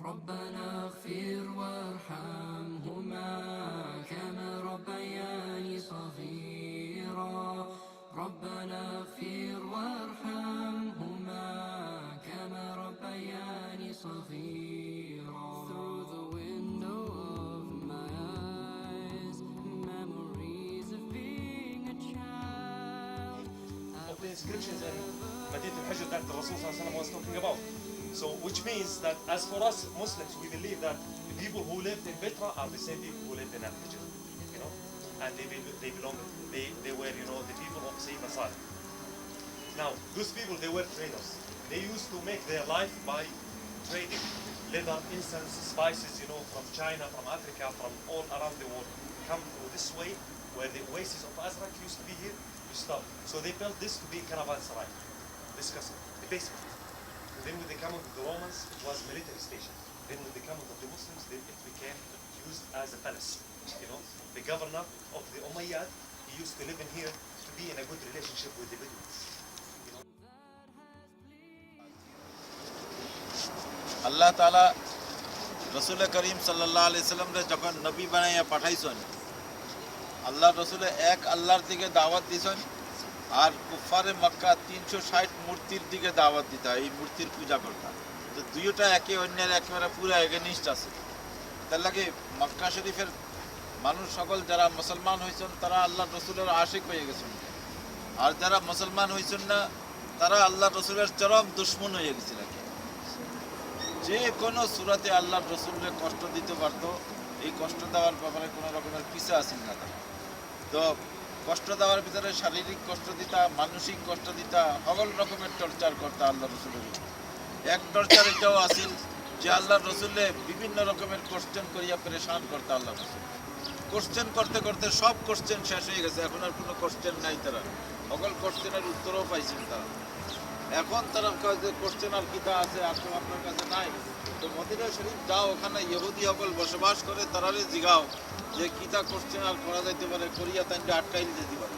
ربنا اغفر وارحمهما كما ربياني صغيرا ربنا اغفر وارحمهما كما ربياني صغيرا Through the window of my eyes memories of being a child of the inscriptions in Madinat al-Hajr that the Rasul was talking about. So, which means that as for us Muslims, we believe that the people who lived in Petra are the same people who lived in Al-Hajr, you know, and they were, you know, the people of Sayyidina Salih. Now, those people, they were traders. They used to make their life by trading leather, incense, spices, you know, from China, from Africa, from all around the world. Come through this way, where the oasis of Azraq used to be here, you stop. So they built this to be caravanserai, this castle, the basement. Then with the coming of the Romans, it was military station. Then with the coming of the Muslims, then it became used as a palace. You know, the governor of the Umayyad, he used to live in here to be in a good relationship with the Bedouins. You know? আল্লাহ তাআলা রসুল করিম সাল্লাল্লাহু আলাইহি সাল্লামরে যখন নবী বানাইয়া পাঠাইছেন, আল্লাহ রসুলে এক আল্লাহর দিকে দাওয়াত দিয়েছেন, আর কুফারে মক্কা 360 মূর্তির দিকে দাওয়াত দিতা, এই মূর্তির পূজা করতা। তো দুইটা একে অন্যের একেবারে পুরো এগেনিস্ট আছে। তার লাগে মক্কা শরীফের মানুষ সকল যারা মুসলমান হয়েছেন তারা আল্লাহ রসুলের আশিক হয়ে গেছেন, আর যারা মুসলমান হয়েছেন না তারা আল্লাহ রসুলের চরম দুশ্মন হয়ে গেছিল। যে কোনো সুরাতে আল্লাহ রসুলকে কষ্ট দিতে পারত, এই কষ্ট দেওয়ার ব্যাপারে কোনো রকমের পিছা আসেন না তারা। তো কষ্ট দেওয়ার ভিতরে শারীরিক কষ্ট দিতা, মানসিক কষ্ট দিতা, সকল রকমের টর্চার করতা আল্লাহ রসুলের। এক টর্চার এটাও আসিল যে আল্লাহ রসুলে বিভিন্ন রকমের কোশ্চেন করিয়া পেরেশান করতা আল্লাহ রসুল। কোশ্চেন করতে করতে সব কোশ্চেন শেষ হয়ে গেছে, এখন আর কোনো কোশ্চেন নাই তারা, সকল কোশ্চেনের উত্তরও পাইছেন তারা। এখন তারা যে কোশ্চেন আর কিতা আছে আর তো আপনার কাছে নাই, তো মদিনা শরীফ যাও, ওখানে ইহুদি সকল বসবাস করে, তারারে জিগাও যে কিতা কোশ্চেন আর করা যাইতে পারে, করিয়া তাইকে আটকাই দিতে পারে।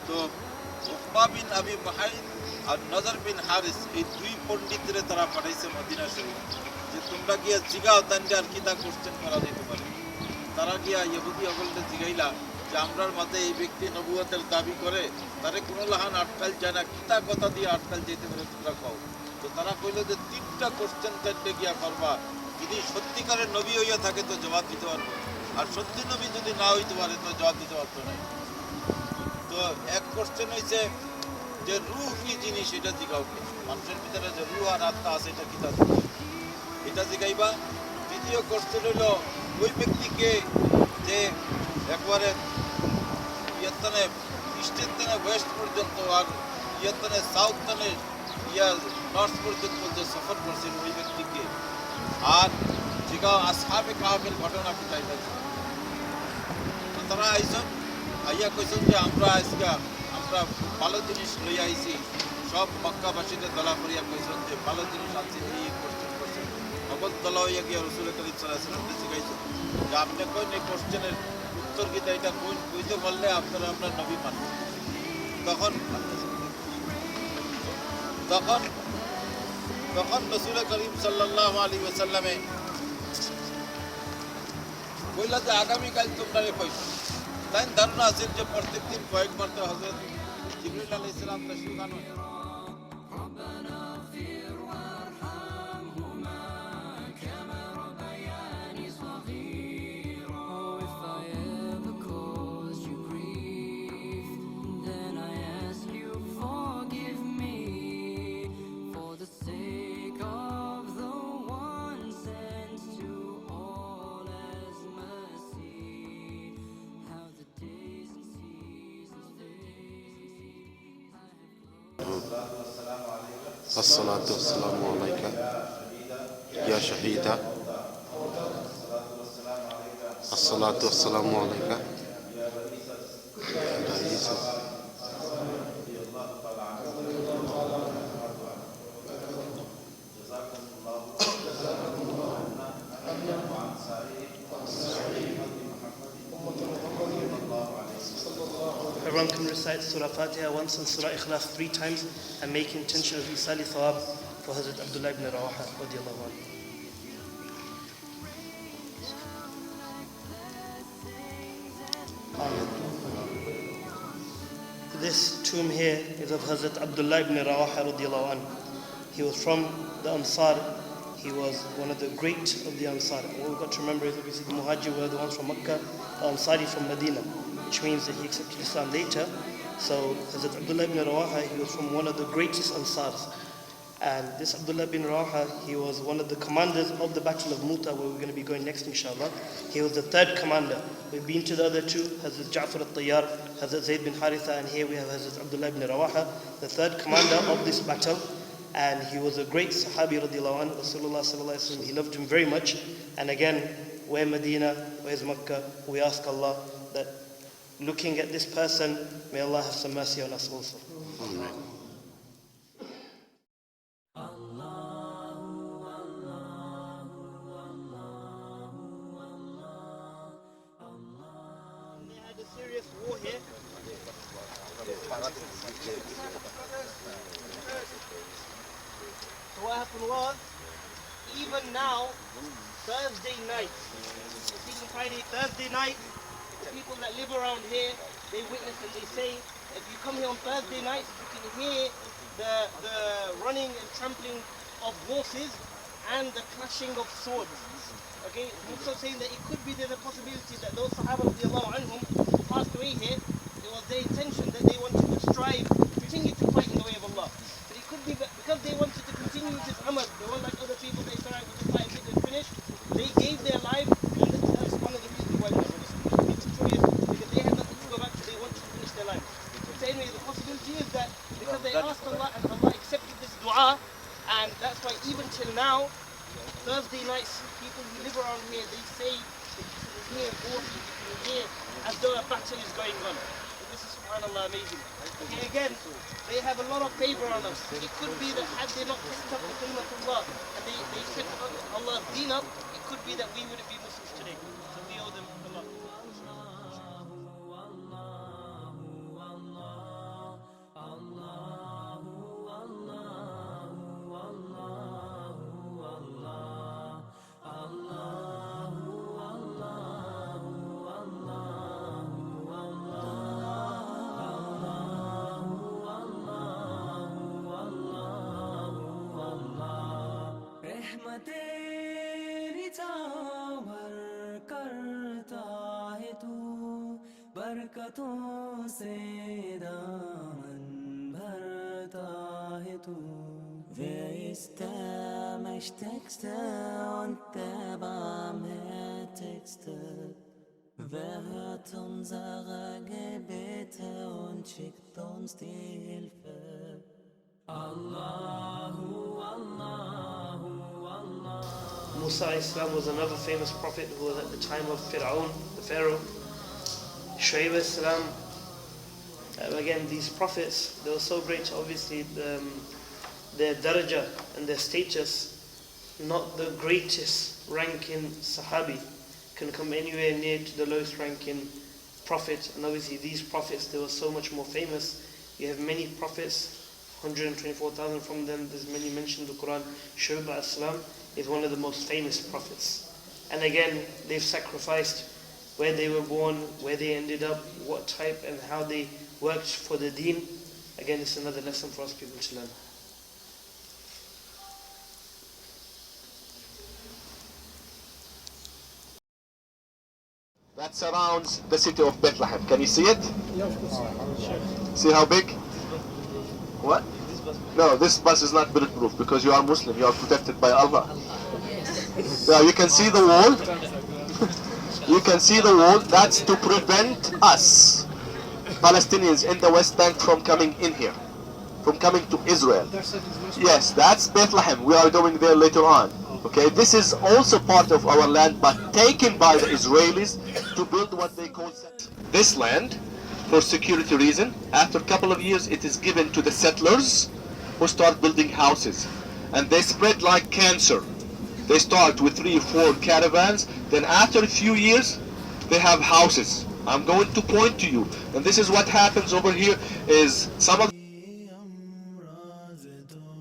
তো উকবা বিন আবি মুআইদ আর নজর বিন হারিস, এই দুই পণ্ডিতরে তারা পাঠাইছে মদিনা শরীফ যে তোমরা গিয়া জিগাও তাইকে আর কিতা কোশ্চেন করা যাইতে পারে। তারা গিয়া ইহুদি সকলকে জিগাইলা যে আমরার মাঝে এই ব্যক্তি নবুয়তের দাবি করে, তারে কোনো লাহান আটকাল যায় না, কিতা কথা দিয়ে আটকাল যেতে পারে তোমরা কও। তো তারা কইল যে 3টা কোশ্চেন চারটে গিয়া করবা, যদি সত্যিকারের নবী হইয়া থাকে তো জবাব দিতে পারবো, আর সত্যি নবী যদি না হইতে পারে তো জবাব দিতে পারতো না। তো এক কোশ্চেন হয়েছে যে রূহ কি জিনিস, এটা জিগাও, মানুষের ভিতরে যে রূহ আর আত্মা আছে এটা কিতা, এটা জিগাইবা। দ্বিতীয় কোশ্চেন হইল ওই ব্যক্তিকে যে একবারে ইয়াত্তানে ইস্টের থেকে ওয়েস্ট পর্যন্ত আর ইয়াত্তানে সাউথ থেকে নর্থ পর্যন্ত যে সফর করছেন ওই ব্যক্তিকে, আর জিগাও আসহাবে কাহাফের ঘটনা কিতাই আছে। তো তারা আইসন আইয়া কইছেন যে আমরা ভালো জিনিস লইয়া আইছি, সব মক্কাবাসীদের দলা করিয়া কইছেন যে ভালো জিনিস আছে, এই কোশ্চেন করছেন। অবল দলা হইয়া গিয়া রসুল করিম সাল্লাল্লাহু আলাইহি ওয়াসাল্লামকে জিগাইছেন যে আপনি কইন এই কোশ্চেনের উত্তর কিতা, এটা কইতে বললে আপনারা আমরা নবী মানব। তখন রসুল করিম সাল্লাল্লাহু আলাইহি ওয়াসাল্লামে কইলা যে আগামীকাল তোমরা কইছো। তাই ধারণা আছে যে প্রত্যেক দিন কয়েকবার তো হযরত জিবরিল আলাইহিস সালাম তাশরীফ আনেন। الصلاة والسلام عليك يا شهيدا الصلاة والسلام عليك يا عيسى Everyone can recite Surah Fatiha once and Surah Ikhlas 3 times and make intention of Isali Thawab for Hazrat Abdullah ibn Rawaha radiallahu anhu. This tomb here is of Hazrat Abdullah ibn Rawaha radiallahu anhu. He was from the Ansar. He was one of the great of the Ansar. What we've got to remember is obviously the Muhajir were the ones from Makkah, the Ansari from Medina, which means that he accepted Islam later. So Hazrat Abdullah ibn Rawaha, he was from one of the greatest Ansars. And this Abdullah ibn Rawaha, he was one of the commanders of the Battle of Muta, where we're going to be going next inshallah. He was the third commander. We've been to the other two, Hazrat Ja'far al-Tayyar, Hazrat Zayd bin Haritha, and here we have Hazrat Abdullah ibn Rawaha, the third commander of this battle. And he was a great Sahabi radiallahu anhu. Rasulullah sallallahu alayhi wa sallam, he loved him very much. And again, where Medina, where's Makkah, we ask Allah that looking at this person, may Allah have some mercy on us also. Amen. Serious war here. So what happened was, even now, Thursday night, Friday, Thursday night, the people that live around here, they witness and they say, if you come here on Thursday nights, you can hear the running and trampling of horses and the clashing of swords. Okay, also saying that it could be there's a possibility that those Sahaba radiallahu anhum who passed away here, it was their intention that they wanted to strive, continue to fight in the way of Allah. But it could be that because they wanted to continue with this amal, they weren't like other people, they said, we'll just fight a bit and finish. They gave their life, and that's one of the reasons why they were victorious, because they had nothing to go back to, they wanted to finish their life. So anyway, the possibility is that because they asked Allah and Allah accepted this dua, and that's why even till now, Thursday nights, people who live around here, they say that you can hear voices, you can hear as though a battle is going on. So this is subhanAllah amazing. Okay, again, they have a lot of favor on us. It could be that had they not picked up the kalimat of Allah and they kept Allah's deen up, it could be that we wouldn't be Muslims today. So we owe them a lot. तेरी चावर करता है तू बरकतों से दामन भरता है तू Wer ist der Mächtigste und der Barmherzigste? Wer hört unsere Gebete und schickt uns die Hilfe? Allahu, Allahu, Allah. Musa Islam was another famous prophet who was at the time of Fir'aun, the Pharaoh. Shu'aib Islam. Again, these prophets, they were so great, obviously, their daraja and their status, not the greatest ranking Sahabi can come anywhere near to the lowest ranking prophet. And obviously these prophets, they were so much more famous. You have many prophets, 124,000 from them, there's many mentioned in the Quran. Shu'aib Islam is one of the most famous prophets. And again, they've sacrificed where they were born, where they ended up, what type and how they worked for the deen. Again, it's another lesson for us people to learn. That surrounds the city of Bethlehem. Can you see it? Yeah, of course. Sure. See how big? What? No, this bus is not bulletproof because you are Muslim. You are protected by Allah. Yeah, you can see the wall. You can see the wall. That's to prevent us, Palestinians in the West Bank, from coming in here, from coming to Israel. Yes, that's Bethlehem. We are going there later on. Okay, this is also part of our land, but taken by the Israelis to build what they call this land for security reason. After a couple of years, it is given to the settlers who start building houses, and they spread like cancer. They start with 3 or 4 caravans, then after a few years, they have houses. I'm going to point to you, and this is what happens over here. Is some of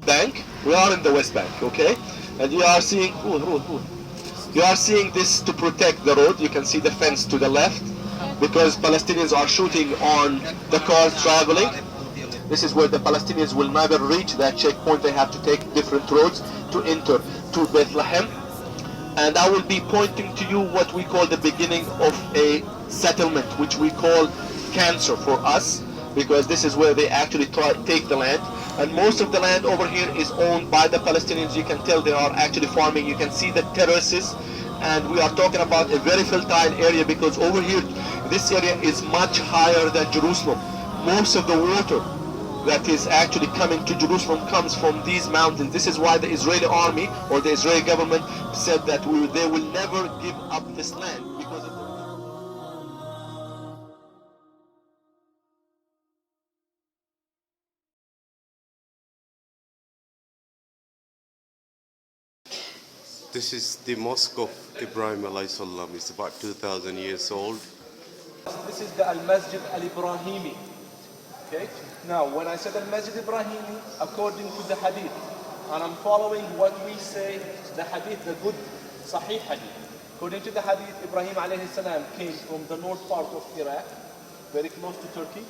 bank. We are in the West Bank, okay? And you are seeing, you are seeing this to protect the road. You can see the fence to the left. because Palestinians are shooting on the cars traveling. This is where the Palestinians will never reach that checkpoint. They have to take different roads to enter to Bethlehem. And I will be pointing to you what we call the beginning of a settlement, which we call cancer for us, because this is where they actually take the land. And most of the land over here is owned by the Palestinians. You can tell they are actually farming. You can see the terraces. And we are talking about a very fertile area, because over here, this area is much higher than Jerusalem. Most of the water that is actually coming to Jerusalem comes from these mountains. This is why the Israeli army or the Israeli government said that they will never give up this land because of the This is the mosque of Ibrahim alayhi salam. It's about 2,000 years old. This is the Al-Masjid Al-Ibrahimi. Okay? Now, when I said Al-Masjid Ibrahimi, according to the hadith, and I'm following what we say, the hadith, the good Sahih hadith. According to the hadith, Ibrahim alayhi salam came from the north part of Iraq, very close to Turkey,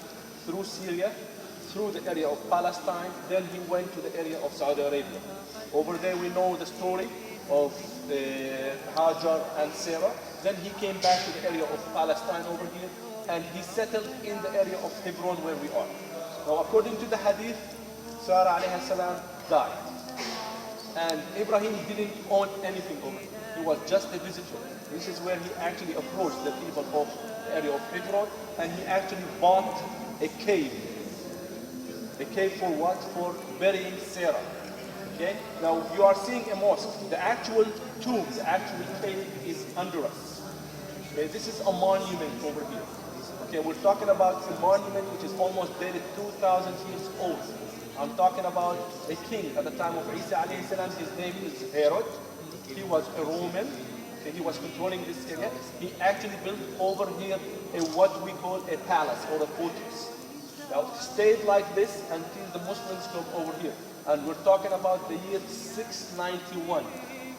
through Syria, through the area of Palestine, then he went to the area of Saudi Arabia. Over there we know the story of Hajar and Sarah. Then he came back to the area of Palestine over here, and he settled in the area of Hebron where we are. Now according to the hadith, Sarah alayhi salam died. And Ibrahim didn't own anything over here. He was just a visitor. This is where he actually approached the people of the area of Hebron, and he actually bought a cave. A cave for what? For burying Sarah. Okay? Now you are seeing a mosque. The actual tomb, the actual cave is under us. Okay? This is a monument over here. Okay, we're talking about a monument which is almost dated 2,000 years old. I'm talking about a king at the time of Isa alayhi salam. His name is Herod. He was a Roman. Okay, he was controlling this area. He actually built over here what we call a palace or a fortress. Now it stayed like this until the Muslims come over here. And we're talking about the year 691,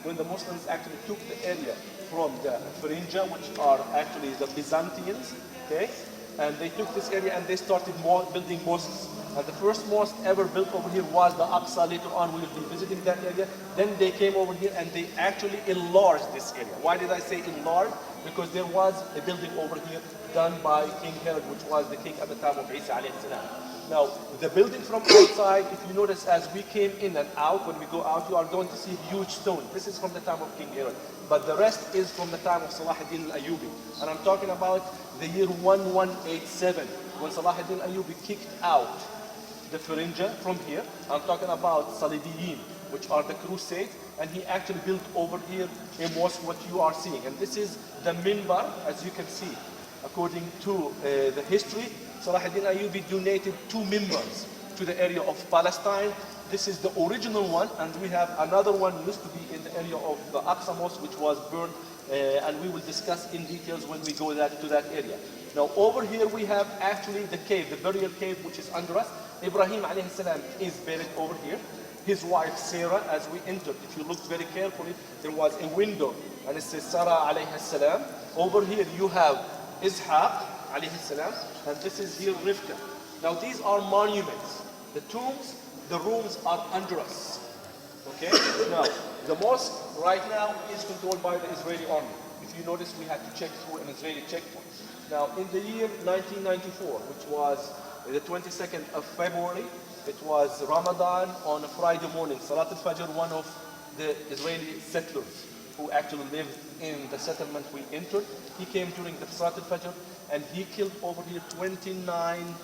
when the Muslims actually took the area from the Phrygia, which are actually the Byzantines, okay? And they took this area and they started building mosques. And the first mosque ever built over here was the Al-Aqsa. Later on we will be visiting that area. Then they came over here and they actually enlarged this area. Why did I say enlarged? Because there was a building over here done by King Herod, which was the king at the time of Isa alayhi salam. Now, the building from outside, if you notice, as we came in and out, when we go out, you are going to see huge stone. This is from the time of King Herod. But the rest is from the time of Salah ad-Din al-Ayyubi. And I'm talking about the year 1187, when Salah ad-Din al-Ayyubi kicked out the Phrygia from here. I'm talking about Salibiyin, which are the Crusades. And he actually built over here a mosque, what you are seeing. And this is the minbar, as you can see. According to the history, Salah ad-Din Ayyubi donated 2 minbars to the area of Palestine. This is the original one, and we have another one used to be in the area of the Aqsa Mosque, which was burned, and we will discuss in details when we go to that area. Now over here we have actually the cave, the burial cave, which is under us. Ibrahim alayhi salam is buried over here. His wife Sarah, as we entered, if you look very carefully, there was a window, and it says Sarah alayhi salam. Over here you have Ishaq alayhi salam, and this is here Rivka. Now these are monuments. The tombs, the rooms are under us. Okay? Now, the mosque right now is controlled by the Israeli army. If you notice, we had to check through an Israeli checkpoint. Now, in the year 1994, which was the 22nd of February, it was Ramadan on a Friday morning. Salat al-Fajr, one of the Israeli settlers who actually lived in the settlement we entered, he came during the Salat al-Fajr and he killed over here 29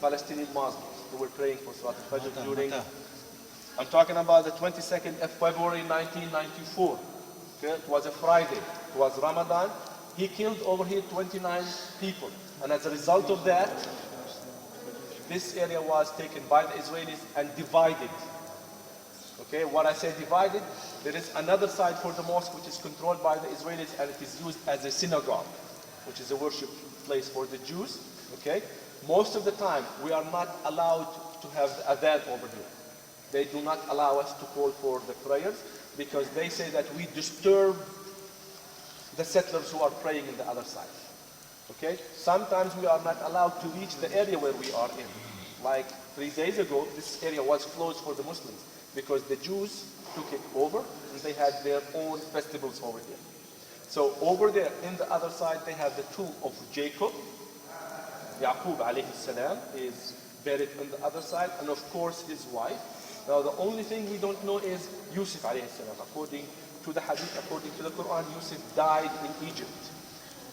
Palestinian Muslims who were praying for Salat al-Fajr during, I'm talking about the 22nd of February 1994. Okay? It was a Friday, it was Ramadan. He killed over here 29 people. And as a result of that, this area was taken by the Israelis and divided. Okay, what I say divided, there is another side for the mosque which is controlled by the Israelis, and it is used as a synagogue, which is a worship place for the Jews. Okay, most of the time we are not allowed to have the adhan over here. They do not allow us to call for the prayers because they say that we disturb the settlers who are praying in the other side. Okay? Sometimes we are not allowed to reach the area where we are in. Like 3 days ago, this area was closed for the Muslims because the Jews took it over and they had their own festivals over here. So over there, in the other side, they have the tomb of Jacob. Yaqub alayhi salam is buried on the other side, and of course his wife. Now the only thing we don't know is Yusuf alayhi salam. According to the hadith, according to the Quran, Yusuf died in Egypt.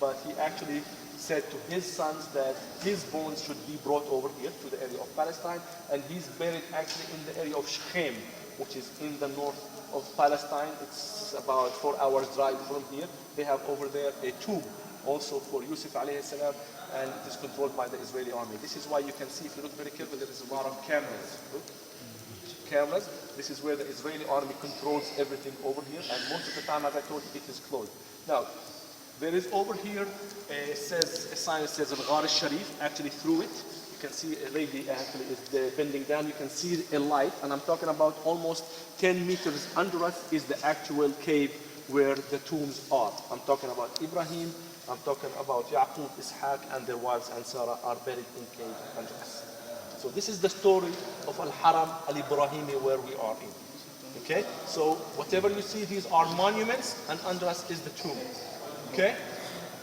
But he actually said to his sons that his bones should be brought over here to the area of Palestine, and he's buried actually in the area of Shechem, which is in the north of Palestine. It's about 4 hours drive from here. They have over there a tomb also for Yusuf alayhi salam, and it is controlled by the Israeli army. This is why you can see, if you look very carefully, there is a lot of cameras. Look. Cameras. This is where the Israeli army controls everything over here, and most of the time, as I told you, it is closed. Now, there is over here a sign that says Al-Ghar al-Sharif. Actually, through it, you can see a lady actually is bending down. You can see a light, and I'm talking about almost 10 meters under us is the actual cave where the tombs are. I'm talking about Ibrahim, I'm talking about Yaqub, Ishaq, and their wives and Sarah are buried in cave under us. So this is the story of Al-Haram Al-Ibrahimi where we are in. Okay? So whatever you see, these are monuments, and under us is the tomb. Okay?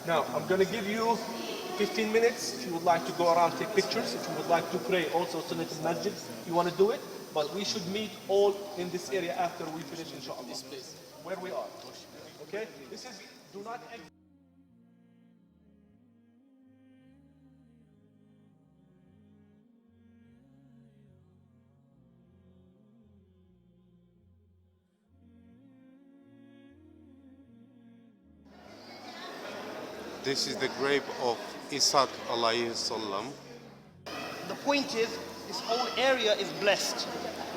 Now, I'm going to give you 15 minutes if you would like to go around, take pictures. If you would like to pray, also Sunnat al-Masjid, you want to do it. But we should meet all in this area after we finish, inshallah. This place, where we are. Okay? This is, do not exit. This is the grave of Ishaq alayhi salam. The point is, this whole area is blessed.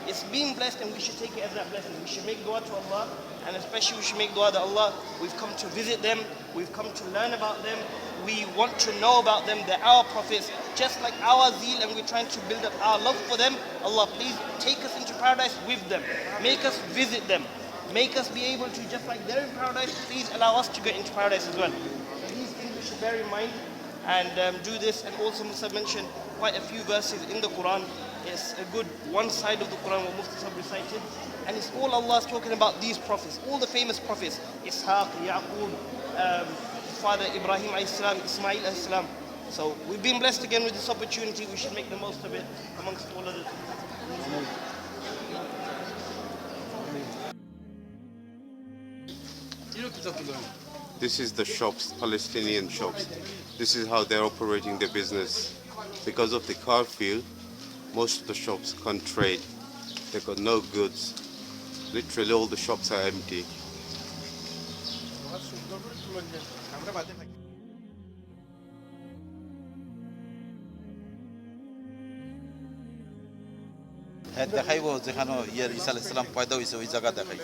It's being blessed, and we should take it as that blessing. We should make dua to Allah, and especially we should make dua to Allah. We've come to visit them. We've come to learn about them. We want to know about them. They're our prophets, just like our zeal, and we're trying to build up our love for them. Allah, please take us into paradise with them. Make us visit them. Make us be able to, just like they're in paradise, please allow us to get into paradise as well. So these things we should bear in mind and do this. And also Musa mentioned quite a few verses in the Quran. It's a good one side of the Quran what Muftis have recited, and it's all Allah's talking about these prophets, all the famous prophets, Ishaq, Yaqub, Father Ibrahim alayhi salam, Ismail alayhi salam. So we've been blessed again with this opportunity. We should make the most of it amongst all of This is the shops, Palestinian shops. This is how they're operating their business. Because of the curfew, most of the shops can't trade. They've got no goods. Literally all the shops are empty. দেখাইব যেখানে ইয়ার ঈসা আলাইহিস সালাম পয়দা হইছে ওই জায়গা দেখাই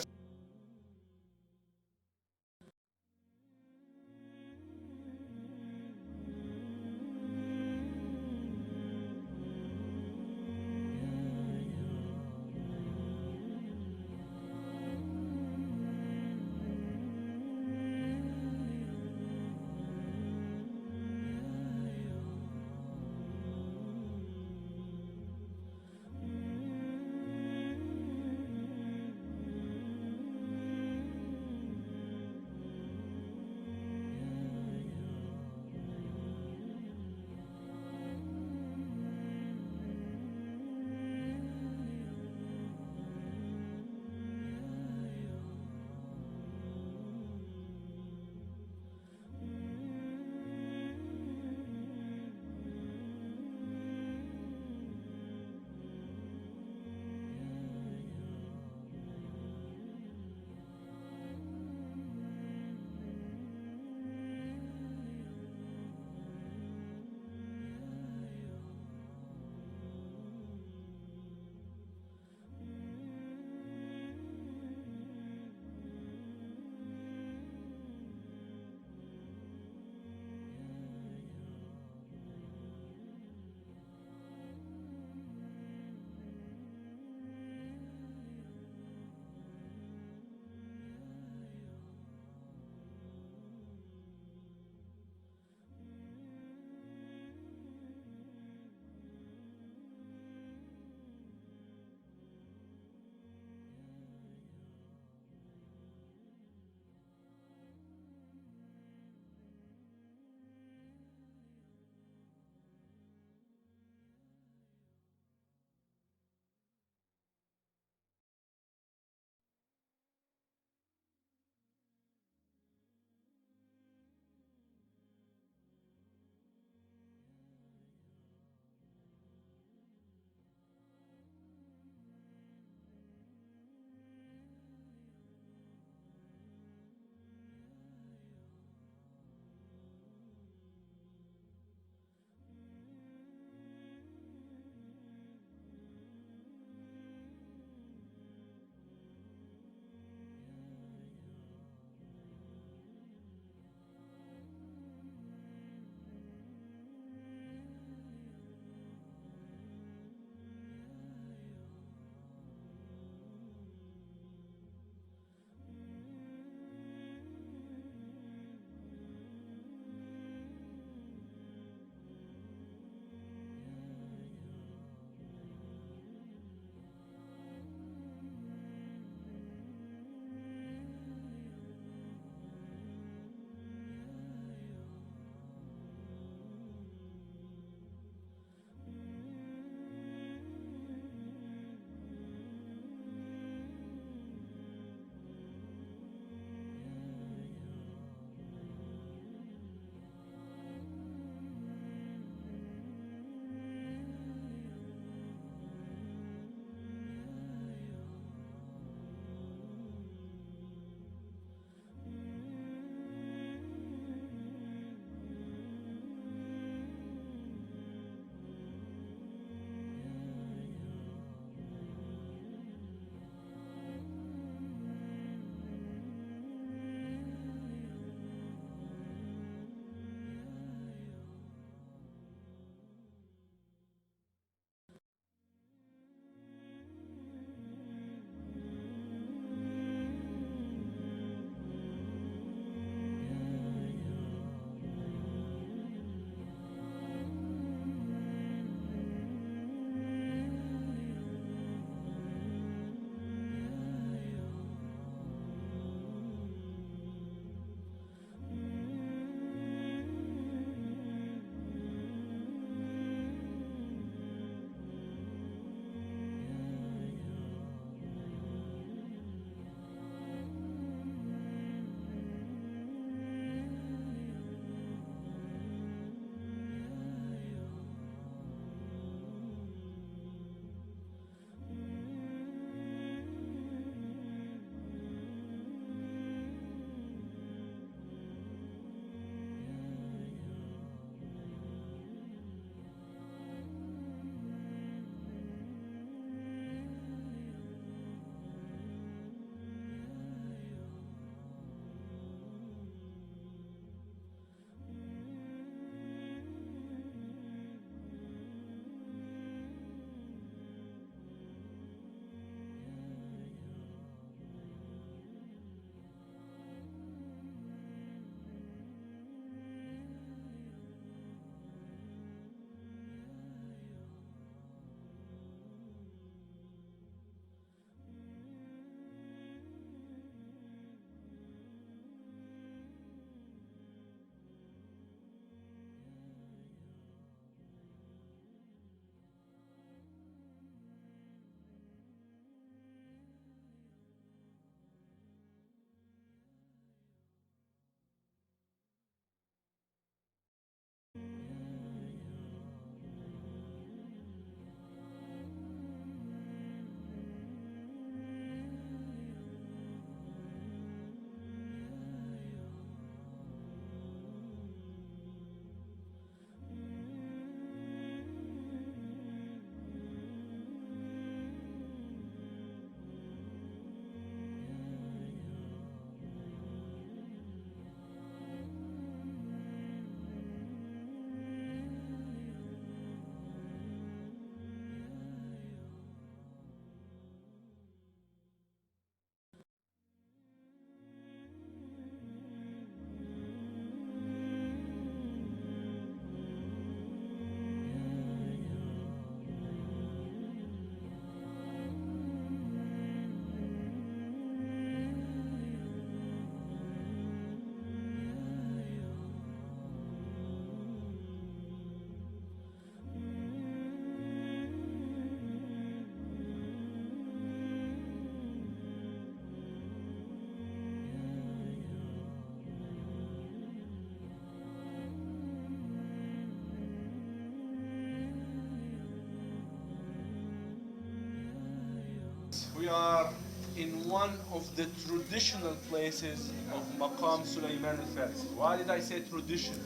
one of the traditional places of Maqam Sulaiman al-Farisi. Why did I say traditional?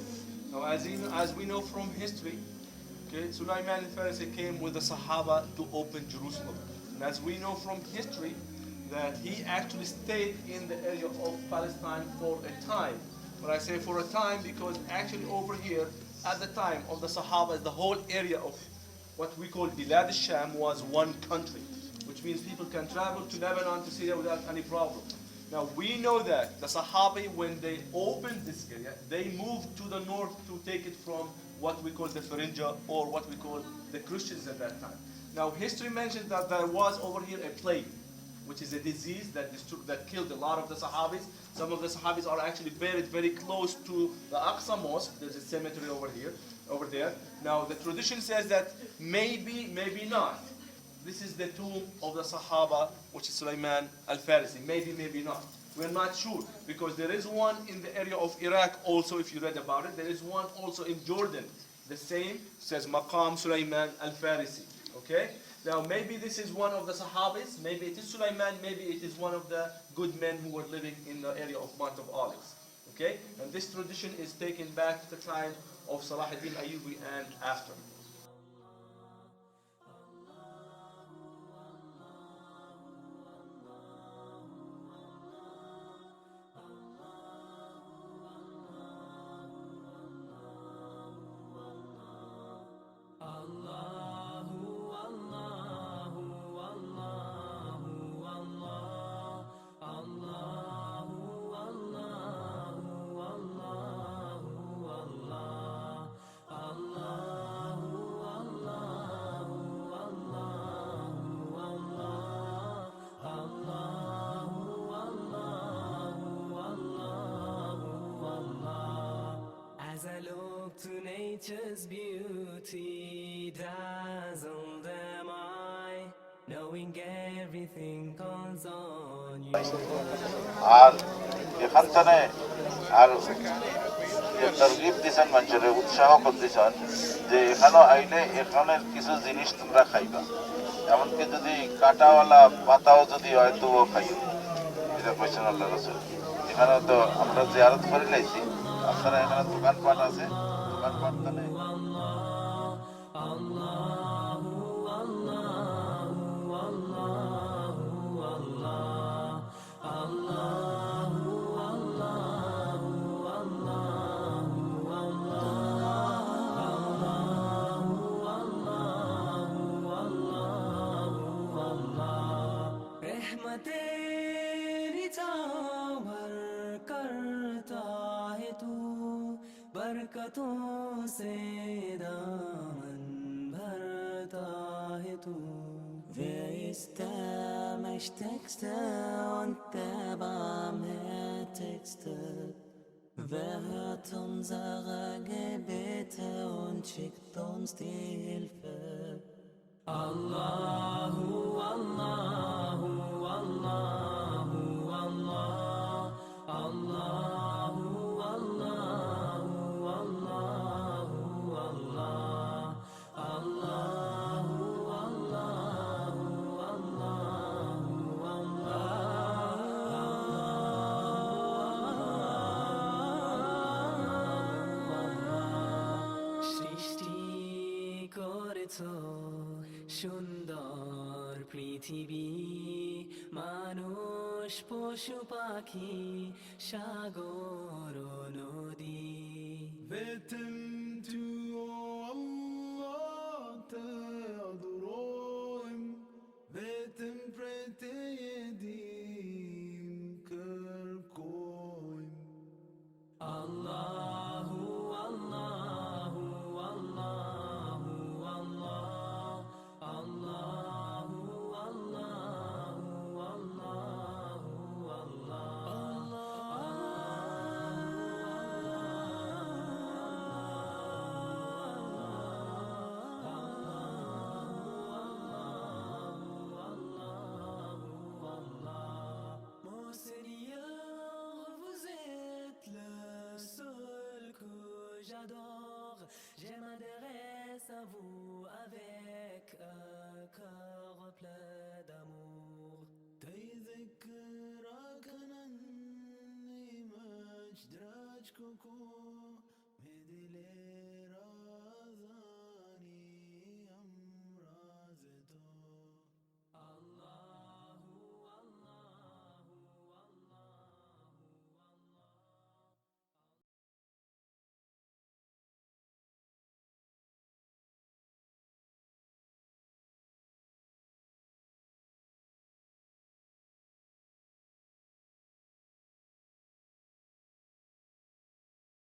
Now, as we know from history, okay, Sulaiman al-Farisi came with the Sahaba to open Jerusalem. And as we know from history, that he actually stayed in the area of Palestine for a time. But I say for a time because actually over here, at the time of the Sahaba, the whole area of what we call Bilad al-Sham was one country, which means people can travel to Lebanon, to Syria without any problem. Now we know that the Sahabi, when they opened this area, they moved to the north to take it from what we call the Farinja, or what we call the Christians at that time. Now history mentions that there was over here a plague, which is a disease that killed a lot of the Sahabis. Some of the Sahabis are actually buried very close to the Aqsa mosque. There's a cemetery over there. Now the tradition says that maybe not. This is the tomb of the Sahaba, which is Sulaiman al-Farisi. Maybe not. We're not sure, because there is one in the area of Iraq also, if you read about it. There is one also in Jordan. The same says Maqam Sulaiman al-Farisi. Okay? Now maybe this is one of the Sahabis, maybe it is Sulaiman, maybe it is one of the good men who were living in the area of Mount of Olives. Okay? And this tradition is taken back to the time of Salah ad-Din Ayyubi and after. As I look to nature's beauty, dazzled am I, knowing everything calls on you. আর এখানটানে আর যে তরগিব দিছেন মানুষের উৎসাহ করতেছেন যে এখানেও আইলে এখানের কিছু জিনিস তোমরা খাইবা, এমনকি যদি কাঁটাওয়ালা পাতাও যদি হয় তবুও খাইও, এটা কইছেন আল্লাহ রাসূল। এখানে তো আমরা জিয়ারত করে লাইছি, আপনারা এখানে দোকানপাট আছে, দোকানপাট তো নেই। रहमतेरी छावर करता है तू, बरकतों से दामन भरता है तू. Wer ist der Mächtigste und der Barmherzigste? Wer hört unsere Gebete und schickt uns die Hilfe? Allahu, Allahu, Allahu, Allah, Allahu, Allahu, Allahu, Allah, Allahu, Allahu, Allahu, সৃষ্টি করেছো সুন্দর পৃথিবী, মানুষ পশু পাখি সাগর নদী. Vettem tu Allah te adorim, vettem prete yedim kerkoim. Allahu, Allahu, Allahu, Allah, Allahu, Allahu, Allahu, Allah. Mon Seigneur, vous êtes le seul que j'adore. Je m'adresse à vous avec un cœur plein d'amour. Tes अश्कों को में दिले